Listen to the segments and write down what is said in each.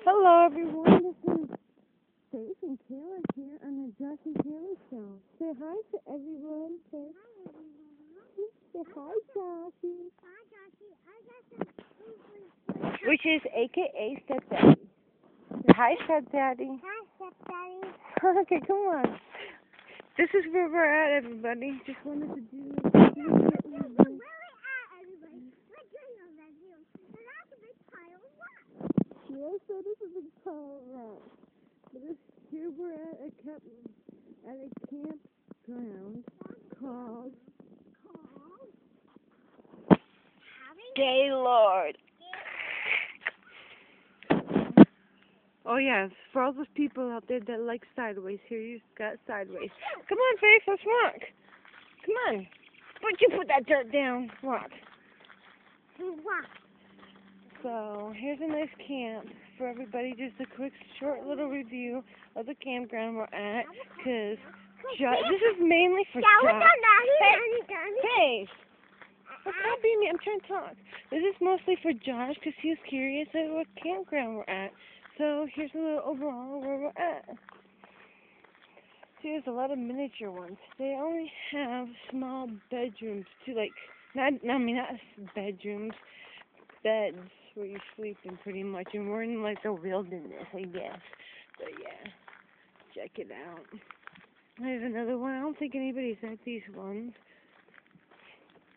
Hello, everyone. This is Faith and Kayla here on the Josh and Kayla Show. Say hi to everyone. Say hi, Joshy. Hi, Joshy. I got some. Which is AKA Stepdaddy. Say hi, Stepdaddy. Hi, stepdaddy. Okay, come on. This is where we're at, everybody. Just wanted to do this. Where we at, everybody? We're doing a review. And that's a big pile of rocks. Yes, that is a big pile of rocks. But here we're at a campground called Gaylord. Oh yes, for all those people out there that like Sideways, here you got Sideways. Come on, Faith, let's walk. Come on. Why'd you put that dirt down? Walk. So here's a nice camp for everybody. Just a quick, short little review of the campground we're at. Cause this is mainly for Josh. Hey, what's happening? I'm trying to talk. This is mostly for Josh because he was curious at what campground we're at. So here's a little overall where we're at. See, there's a lot of miniature ones. They only have small bedrooms too, like not bedrooms, beds where you sleep in pretty much. And we're in like the wilderness, I guess. But yeah, check it out. There's another one. I don't think anybody's at these ones.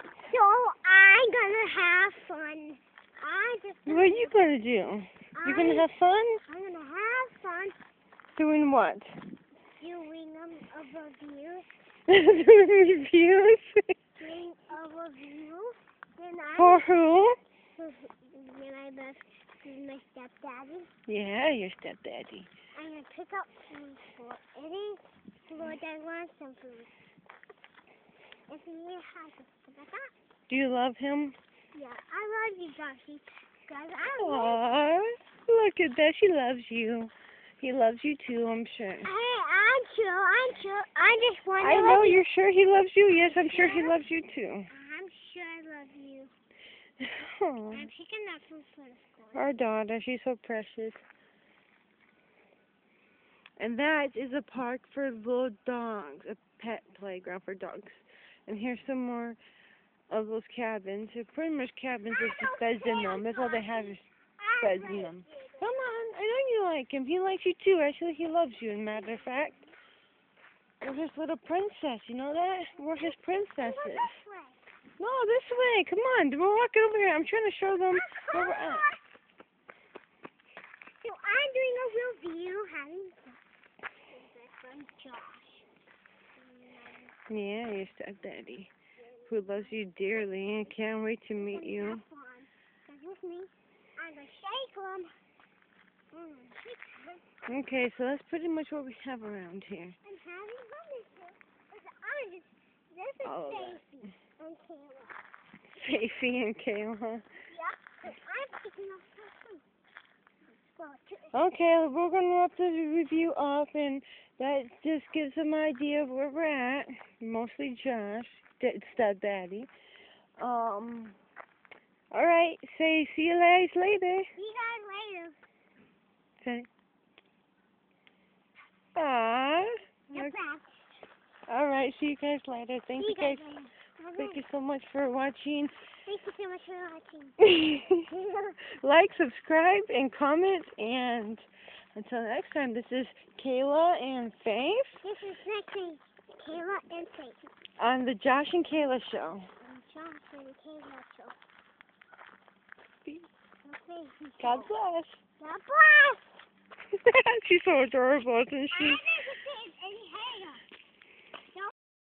So I'm gonna have fun. What are you gonna do? You're gonna have fun? I'm gonna have fun Doing what? doing a review. Doing reviews? Doing a review. For who? Then I left my stepdaddy. Yeah, your stepdaddy. I'm gonna pick up food for Eddie. Lord, I want some food. If you have that. Do you love him? Yeah, I love you, Joshy. Guys, I love Aww, look at that. She loves you. He loves you too, I'm sure. Hey, I'm sure. I just want to I know, you're sure he loves you? Yes, I'm sure he loves you too. I'm sure I love you. Oh, I'm picking up food for the school. our daughter, she's so precious. And that is a park for little dogs, a pet playground for dogs. And here's some more of those cabins. They're pretty much cabins with just beds in them. That's all they have is beds in them. Come on, I know you like him. He likes you too. Actually, he loves you, as a matter of fact. We're his little princess, you know that? We're his princesses. No, this way. Come on, we're walking over here. I'm trying to show them where we're at. So I'm doing a review having fun with Josh. Yeah, your stepdaddy, who loves you dearly and can't wait to meet you. That's with me. I'm gonna shake them. Okay, so that's pretty much what we have around here. I'm having fun with you. This is Oh, Stacy and Kayla. Faithy and Kayla. Yeah, because I'm picking up some food. Okay, we're going to wrap the review up, and that just gives them an idea of where we're at. Mostly Josh, stepdaddy. Alright, say see you guys later. See you guys later. Say. Aww. You're back. Alright, see you guys later. Thank you guys. Thank you so much for watching. Thank you so much for watching. Like, subscribe, and comment. And until next time, this is Kayla and Faith. This is next thing, Kayla and Faith. On the Josh and Kayla Show. On Josh and Kayla Show. God bless. God bless. She's so adorable, isn't she?